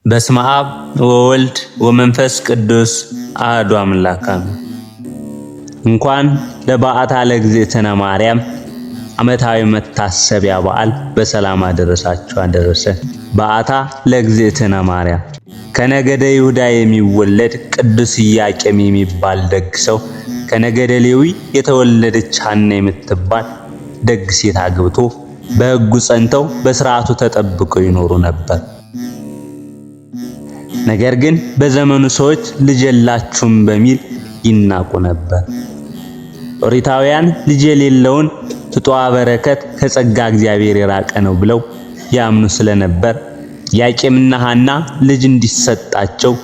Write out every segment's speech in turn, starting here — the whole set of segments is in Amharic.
በስመ አብ ወወልድ ወመንፈስ ቅዱስ አሐዱ አምላክ አሜን። እንኳን ለበዓታ ለእግዝእትነ ማርያም ዓመታዊ መታሰቢያ በዓል በሰላም አደረሳችሁ አደረሰን። በዓታ ለእግዝእትነ ማርያም ከነገደ ይሁዳ የሚወለድ ቅዱስ ኢያቄም የሚባል ደግ ሰው ከነገደ ሌዊ የተወለደች ሐና የምትባል ደግ ሴት አግብቶ በሕጉ ጸንተው በሥርዓቱ ተጠብቀው ይኖሩ ነበር። ነገር ግን በዘመኑ ሰዎች ልጅ የላችሁም በሚል ይናቁ ነበር። ኦሪታውያን ልጅ የሌለውን ፍጡአ በረከት ከጸጋ እግዚአብሔር የራቀ ነው ብለው ያምኑ ስለነበር ኢያቄምና ሐና ልጅ እንዲሰጣቸው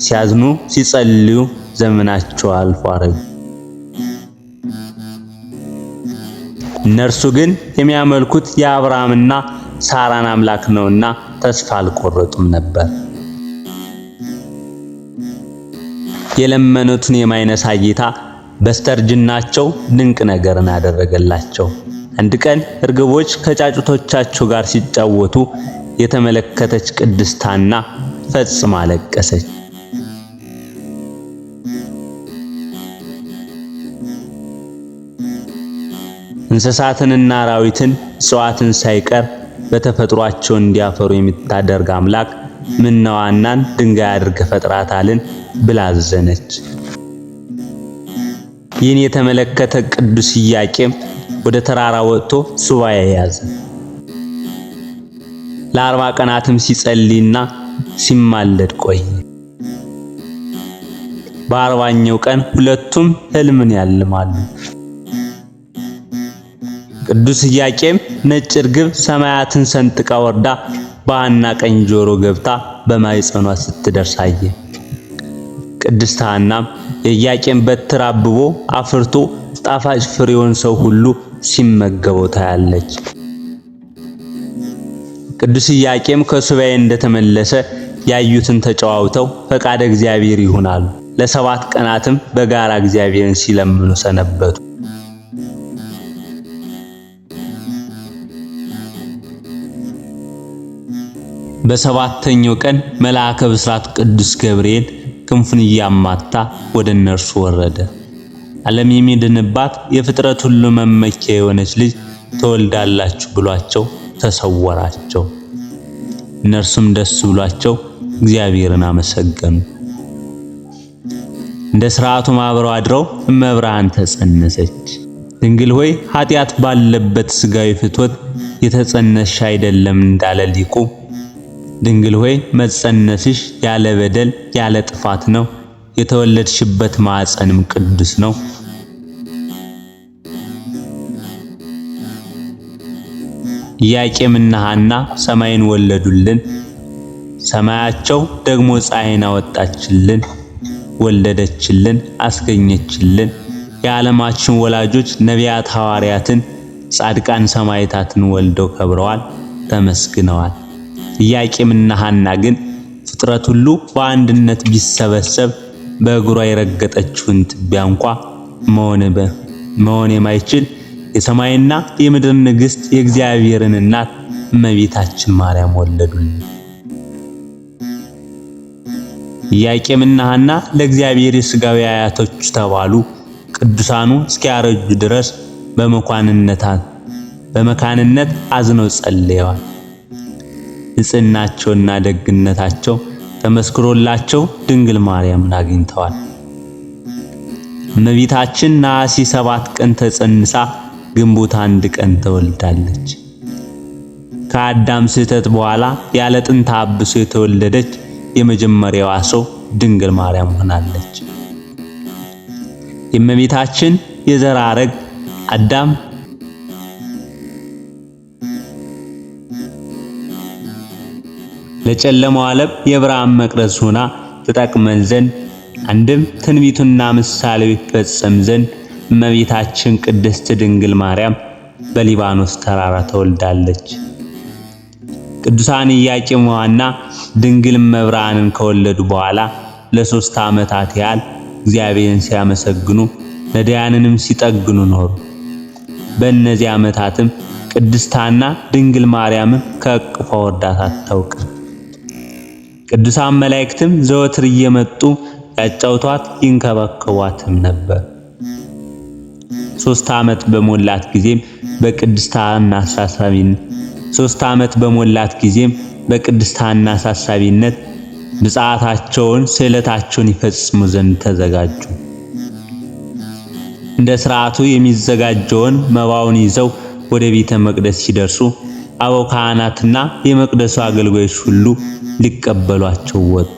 ሲያዝኑ ሲጸልዩ ዘመናቸው አልፎ አረጁ። እነርሱ ግን የሚያመልኩት የአብርሃምና ሳራን አምላክ ነውና ተስፋ አልቆረጡም ነበር። የለመኑትን የማይነሳ ጌታ በስተርጅናቸው ድንቅ ነገርን አደረገላቸው። አንድ ቀን እርግቦች ከጫጩቶቻቸው ጋር ሲጫወቱ የተመለከተች ቅድስት ሐና ፈጽማ አለቀሰች። እንስሳትንና አራዊትን እጽዋትን ሳይቀር በተፈጥሯቸው እንዲያፈሩ የምታደርግ አምላክ ምነው ሐናን ድንጋይ አድርገህ ፈጥራታልን ብላ አዘነች። ይህን የተመለከተ ቅዱስ ኢያቄም ወደ ተራራ ወጥቶ ሱባዔ ያዘ። ለ40 ቀናትም ሲጸልይና ሲማለድ ቆየ። በ40ኛው ቀን ሁለቱም ሕልምን ያልማሉ። ቅዱስ ኢያቄም ነጭ ርግብ ሰማያትን ሰንጥቃ ወርዳ በሐና ቀኝ ጆሮ ገብታ በማኅፀኗ ስትደርስ አየ። ቅድስት ሐናም የኢያቄም በትር አብቦ አፍርቶ ጣፋጭ ፍሬውን ሰው ሁሉ ሲመገበው ታያለች። ቅዱስ ኢያቄም ከሱባዔ እንደተመለሰ ያዩትን ተጨዋውተው ፈቃደ እግዚአብሔር ይሁናሉ። ለ7 ቀናትም በጋራ እግዚአብሔርን ሲለምኑ ሰነበቱ። በ7ኛው ቀን መልአከ ብስራት ቅዱስ ገብርኤል ክንፉን እያማታ ወደ እነርሱ ወረደ። ዓለም የሚድንባት የፍጥረት ሁሉ መመኪያ የሆነች ልጅ ተወልዳላችሁ ብሏቸው ተሰወራቸው። እነርሱም ደስ ብሏቸው እግዚአብሔርን አመሰገኑ። እንደ ሥርዓቱ አብረው አድረው እመብርሃን ተጸነሰች። ድንግል ሆይ ኃጢአት ባለበት ሥጋዊ ፍትወት የተጸነስሽ አይደለም እንዳለ ሊቁ፣ ድንግል ሆይ መጸነስሽ ያለ በደል ያለ ጥፋት ነው፣ የተወለድሽበት ማዕፀንም ቅዱስ ነው። ኢያቄምና ሐና ሰማይን ወለዱልን፣ ሰማያቸው ደግሞ ፀሐይን አወጣችልን፣ ወለደችልን፣ አስገኘችልን። የዓለማችን ወላጆች ነቢያት፣ ሐዋርያትን፣ ጻድቃን፣ ሰማዕታትን ወልደው ከብረዋል፣ ተመስግነዋል። ኢያቄምና ሐና ግን ፍጥረት ሁሉ በአንድነት ቢሰበሰብ በእግሯ የረገጠችውን ትቢያ እንኳ መሆን የማይችል የሰማይና የምድር ንግሥት የእግዚአብሔርን እናት እመቤታችን ማርያም ወለዱልን። ኢያቄምና ሐና ለእግዚአብሔር የሥጋዊ አያቶች ተባሉ። ቅዱሳኑ እስኪያረጁ ድረስ በመካንነት አዝነው ጸልየዋል። ንጽሕናቸውና ደግነታቸው ተመስክሮላቸው ድንግል ማርያምን አግኝተዋል። እመቤታችን ነሐሴ 7 ቀን ተጸንሳ ግንቦት 1 ቀን ተወልዳለች። ከአዳም ስህተት በኋላ ያለ ጥንተ አብሶ የተወለደች የመጀመሪያዋ ሰው ድንግል ማርያም ሆናለች። የእመቤታችን የዘር ሐረግ አዳም ለጨለማው ዓለም የብርሃን መቅረዝ ሆና ትጠቅመን ዘንድ አንድም ትንቢቱና ምሳሌው ይፈጸም ዘንድ እመቤታችን ቅድስት ድንግል ማርያም በሊባኖስ ተራራ ተወልዳለች። ቅዱሳን ኢያቄምና ሐና ድንግል እመብርሃንን ከወለዱ በኋላ ለ3 ዓመታት ያህል እግዚአብሔርን ሲያመሰግኑ ነዳያንንም ሲጠግኑ ኖሩ። በእነዚህ ዓመታትም ቅድስት ሐና ድንግል ማርያምን ከእቅፏ ወርዳት አታውቅም። ቅዱሳን መላእክትም ዘወትር እየመጡ ያጫውቷት ይንከባከቧትም ነበር። 3 ዓመት በሞላት ጊዜም በቅድስት ሐና አሳሳቢነት ብፅዓታቸውን ስዕለታቸውን ይፈጽሙ ዘንድ ተዘጋጁ። እንደ ሥርዓቱ የሚዘጋጀውን መባውን ይዘው ወደ ቤተ መቅደስ ሲደርሱ አበው ካህናትና የመቅደሱ አገልጋዮች ሁሉ ሊቀበሏቸው ወጡ።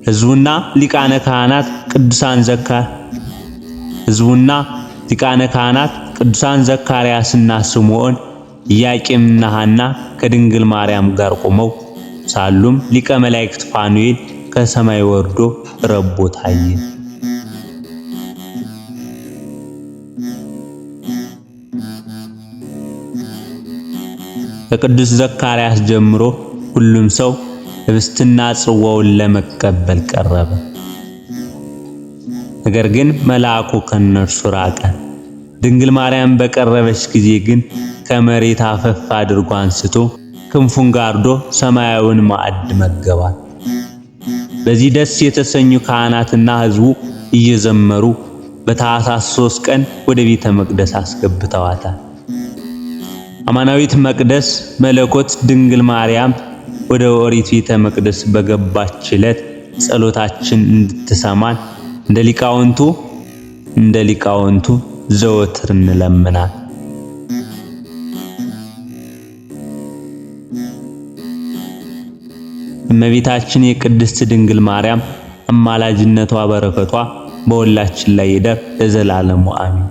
ሕዝቡና ሊቃነ ካህናት ቅዱሳን ዘካርያስና ስምዖን ኢያቄምና ሐና ከድንግል ማርያም ጋር ቆመው ሳሉም ሊቀ መላእክት ፋኑኤል ከሰማይ ወርዶ ረቦ ታየ። ከቅዱስ ዘካርያስ ጀምሮ ሁሉም ሰው ህብስትና ጽዋውን ለመቀበል ቀረበ። ነገር ግን መልአኩ ከነርሱ ራቀ። ድንግል ማርያም በቀረበች ጊዜ ግን ከመሬት አፈፍ አድርጎ አንስቶ ክንፉን ጋርዶ ሰማያዊውን ማዕድ መገባት። በዚህ ደስ የተሰኙ ካህናትና ሕዝቡ እየዘመሩ በታኅሳስ 3 ቀን ወደ ቤተ መቅደስ አስገብተዋታል። አማናዊት መቅደስ መለኮት ድንግል ማርያም ወደ ኦሪት ቤተ መቅደስ በገባች ዕለት ጸሎታችን እንድትሰማን እንደ ሊቃውንቱ ዘወትር እንለምናት። እመቤታችን የቅድስት ድንግል ማርያም አማላጅነቷ በረከቷ በሁላችን ላይ ይደር ለዘላለሙ አሜን።